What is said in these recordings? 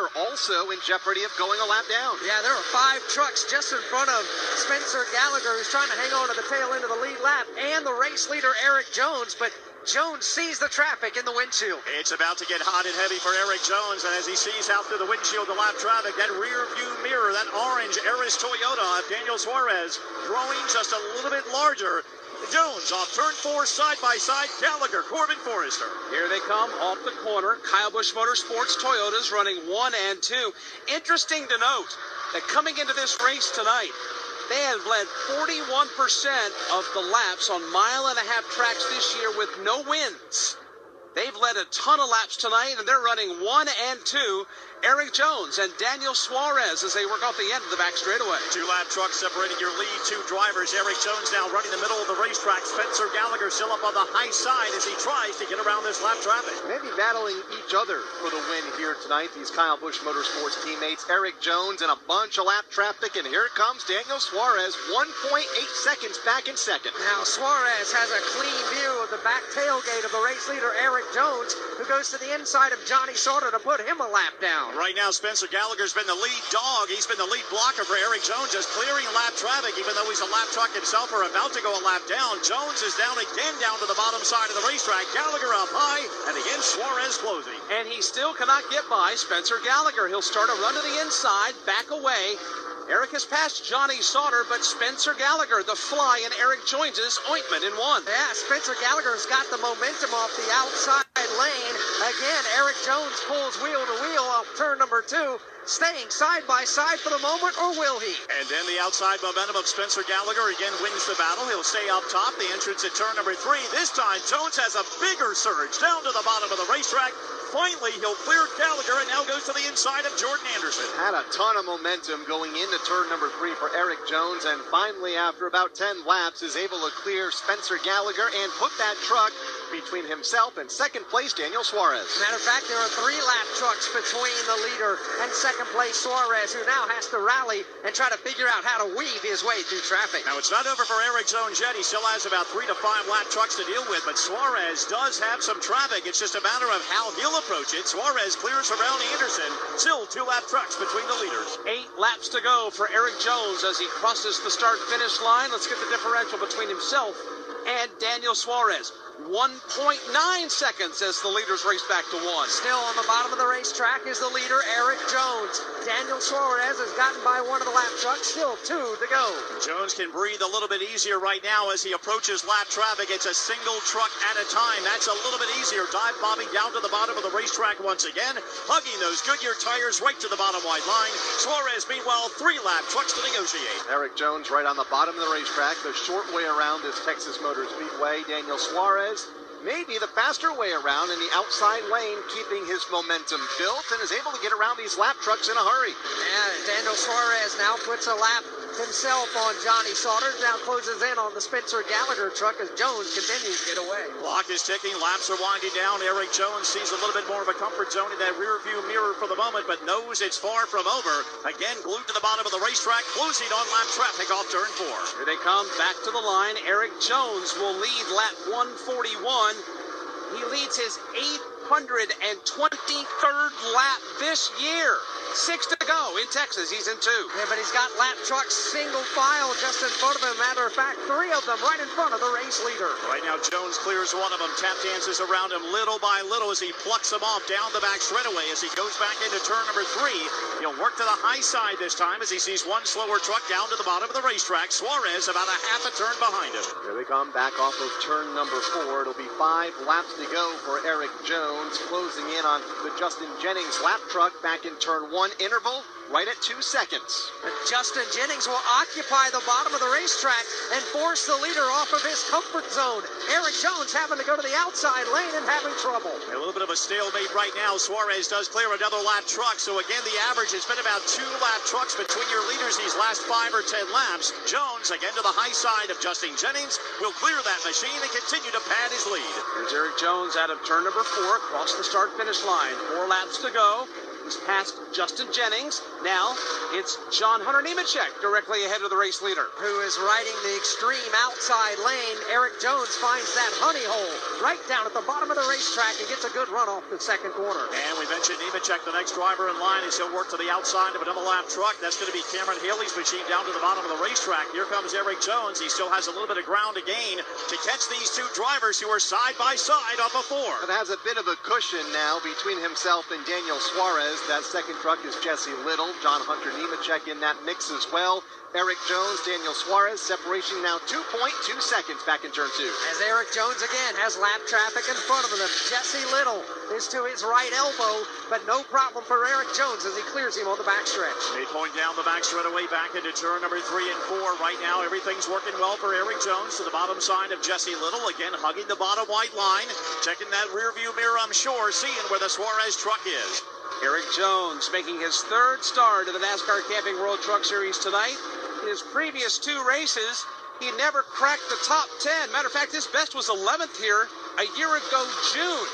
are also in jeopardy of going a lap down. Yeah, there are 5 trucks just in front of Spencer Gallagher, who's trying to hang on to the tail end of the lead lap, and the race leader, Eric Jones, but Jones sees the traffic in the windshield. It's about to get hot and heavy for Eric Jones, and as he sees out through the windshield the lap traffic, that rear view mirror, that orange Eris Toyota of Daniel Suarez growing just a little bit larger. Jones off turn 4 side by side. Gallagher, Corbin Forrester. Here they come off the corner. Kyle Busch Motorsports Toyotas running 1 and 2. Interesting to note that coming into this race tonight, they have led 41% of the laps on mile-and-a-half tracks this year with no wins. They've led a ton of laps tonight, and they're running 1 and 2. Eric Jones and Daniel Suarez as they work off the end of the back straightaway. 2-lap truck separating your lead 2 drivers. Eric Jones now running the middle of the racetrack. Spencer Gallagher still up on the high side as he tries to get around this lap traffic. Maybe battling each other for the win here tonight, these Kyle Busch Motorsports teammates. Eric Jones and a bunch of lap traffic, and here comes Daniel Suarez, 1.8 seconds back in second. Now Suarez has a clean view of the back tailgate of the race leader, Eric Jones, who goes to the inside of Johnny Sauter to put him a lap down. Right now, Spencer Gallagher's been the lead dog. He's been the lead blocker for Eric Jones, just clearing lap traffic, even though he's a lap truck himself or about to go a lap down. Jones is down again down to the bottom side of the racetrack. Gallagher up high, and again Suarez closing. And he still cannot get by Spencer Gallagher. He'll start a run to the inside, back away. Eric has passed Johnny Sauter, but Spencer Gallagher, the fly in Eric Jones's ointment in 1. Yeah, Spencer Gallagher's got the momentum off the outside lane. Again, Eric Jones pulls wheel to wheel off turn number 2, staying side by side for the moment, or will he? And then the outside momentum of Spencer Gallagher again wins the battle. He'll stay up top. The entrance at turn number 3. This time, Jones has a bigger surge down to the bottom of the racetrack. Finally, he'll clear Gallagher and now goes to the inside of Jordan Anderson. Had a ton of momentum going into turn number 3 for Eric Jones, and finally, after about 10 laps, is able to clear Spencer Gallagher and put that truck between himself and second place Daniel Suarez. Matter of fact, there are 3 lap trucks between the leader and second place Suarez, who now has to rally and try to figure out how to weave his way through traffic. Now, it's not over for Eric Jones yet. He still has about 3 to 5 lap trucks to deal with, but Suarez does have some traffic. It's just a matter of how he'll approach it. Suarez clears around Anderson. Still 2 lap trucks between the leaders. 8 laps to go for Eric Jones as he crosses the start-finish line. Let's get the differential between himself and Daniel Suarez. 1.9 seconds as the leaders race back to 1. Still on the bottom of the racetrack is the leader, Eric Jones. Daniel Suarez has gotten by one of the lap trucks. Still 2 to go. Jones can breathe a little bit easier right now as he approaches lap traffic. It's a single truck at a time. That's a little bit easier. Dive bombing down to the bottom of the racetrack once again, hugging those Goodyear tires right to the bottom wide line. Suarez, meanwhile, 3 lap trucks to negotiate. Eric Jones right on the bottom of the racetrack. The short way around is Texas Motor Speedway. Daniel Suarez maybe the faster way around in the outside lane, keeping his momentum built and is able to get around these lap trucks in a hurry. And Daniel Suarez now puts a lap himself on Johnny Sauter, now closes in on the Spencer Gallagher truck as Jones continues to get away. Clock is ticking, laps are winding down. Eric Jones sees a little bit more of a comfort zone in that rear view mirror for the moment, but knows it's far from over. Again, glued to the bottom of the racetrack, closing on lap traffic off turn 4. Here they come back to the line. Eric Jones will lead lap 141. He leads his 823rd lap this year. 6 to go in Texas. He's in 2. Yeah, but he's got lap trucks single file just in front of him. Matter of fact, 3 of them right in front of the race leader. Right now, Jones clears one of them. Tap dances around him little by little as he plucks them off down the back straightaway. As he goes back into turn number 3, he'll work to the high side this time as he sees one slower truck down to the bottom of the racetrack. Suarez about a half a turn behind him. Here they come back off of turn number 4. It'll be 5 laps to go for Eric Jones, closing in on the Justin Jennings lap truck back in turn 1. Interval right at 2 seconds. Justin Jennings will occupy the bottom of the racetrack and force the leader off of his comfort zone. Eric Jones having to go to the outside lane and having trouble. A little bit of a stalemate right now. Suarez does clear another lap truck. So again, the average has been about 2 lap trucks between your leaders these last 5 or 10 laps. Jones, again to the high side of Justin Jennings, will clear that machine and continue to pad his lead. Here's Eric Jones out of turn number 4, across the start-finish line. 4 laps to go. He's passed Justin Jennings. Now it's John Hunter Nemechek directly ahead of the race leader. Who is riding the extreme outside lane. Eric Jones finds that honey hole right down at the bottom of the racetrack and gets a good run off the second corner. And we mentioned Nemechek, the next driver in line, as he'll work to the outside of another lap truck. That's going to be Cameron Haley's machine down to the bottom of the racetrack. Here comes Eric Jones. He still has a little bit of ground to gain to catch these two drivers who are side by side up a four. But has a bit of a cushion now between himself and Daniel Suarez. That second truck is Jesse Little. John Hunter Nemechek in that mix as well. Eric Jones, Daniel Suarez, separation now 2.2 seconds back in turn 2. As Eric Jones again has lap traffic in front of him. Jesse Little is to his right elbow, but no problem for Eric Jones as he clears him on the backstretch. They point down the back straightaway back into turn number 3 and 4. Right now, everything's working well for Eric Jones to the bottom side of Jesse Little. Again, hugging the bottom white line. Checking that rear view mirror, I'm sure, seeing where the Suarez truck is. Eric Jones making his third start in the NASCAR Camping World Truck Series tonight. In his previous 2 races, he never cracked the top 10. Matter of fact, his best was 11th here a year ago, June.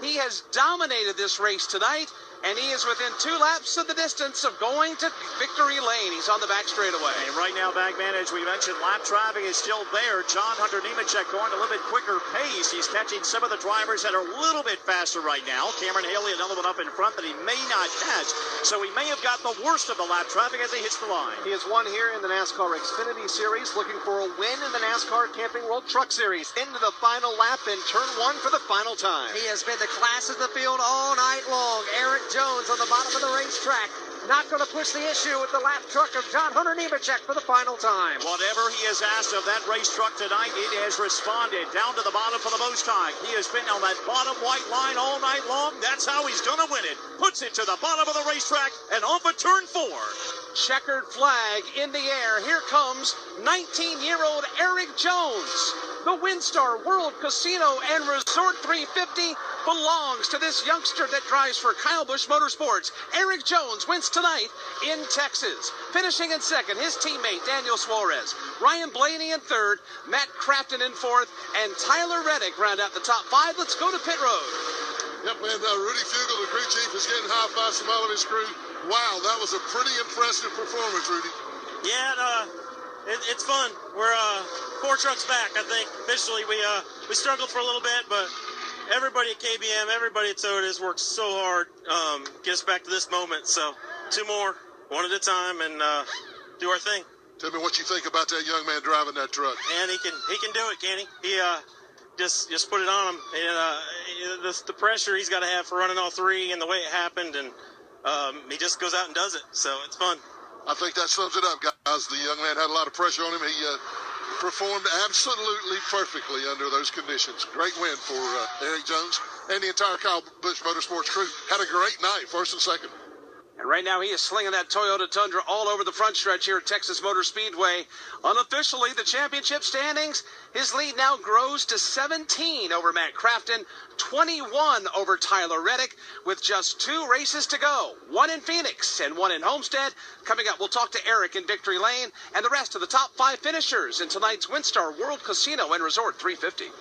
He has dominated this race tonight, and he is within 2 laps of the distance of going to victory lane. He's on the back straightaway. And right now, Bagman, as we mentioned, lap traffic is still there. John Hunter Nemechek going a little bit quicker pace. He's catching some of the drivers that are a little bit faster right now. Cameron Haley, another one up in front that he may not catch. So he may have got the worst of the lap traffic as he hits the line. He has won here in the NASCAR Xfinity Series, looking for a win in the NASCAR Camping World Truck Series. Into the final lap in turn 1 for the final time. He has been the class of the field all night long. Eric Jones on the bottom of the racetrack. Not going to push the issue with the lap truck of John Hunter Nemechek for the final time. Whatever he has asked of that race truck tonight, it has responded down to the bottom for the most time. He has been on that bottom white line all night long. That's how he's going to win it. Puts it to the bottom of the racetrack and off of turn 4. Checkered flag in the air. Here comes 19-year-old Eric Jones. The WinStar World Casino and Resort 350 belongs to this youngster that drives for Kyle Busch Motorsports. Eric Jones wins tonight in Texas. Finishing in second, his teammate Daniel Suarez. Ryan Blaney in third, Matt Crafton in fourth, and Tyler Reddick round out the top 5. Let's go to pit road. Yep, and Rudy Fugle, the crew chief, is getting high fives from all of his crew. Wow, that was a pretty impressive performance, Rudy. Yeah, it's fun. We're 4 trucks back, I think. Officially, we struggled for a little bit, but everybody at KBM, everybody at Toyota has worked so hard get us back to this moment. So 2 more, one at a time, and do our thing. Tell me what you think about that young man driving that truck. And he can do it, can he? He just put it on him. And the pressure he's got to have for running all 3 and the way it happened, and he just goes out and does it. So it's fun. I think that sums it up, guys. The young man had a lot of pressure on him. He performed absolutely perfectly under those conditions. Great win for Eric Jones and the entire Kyle Busch Motorsports crew. Had a great night, first and second. And right now he is slinging that Toyota Tundra all over the front stretch here at Texas Motor Speedway. Unofficially, the championship standings, his lead now grows to 17 over Matt Crafton, 21 over Tyler Reddick, with just 2 races to go. 1 in Phoenix and 1 in Homestead. Coming up, we'll talk to Eric in Victory Lane and the rest of the top 5 finishers in tonight's WinStar World Casino and Resort 350.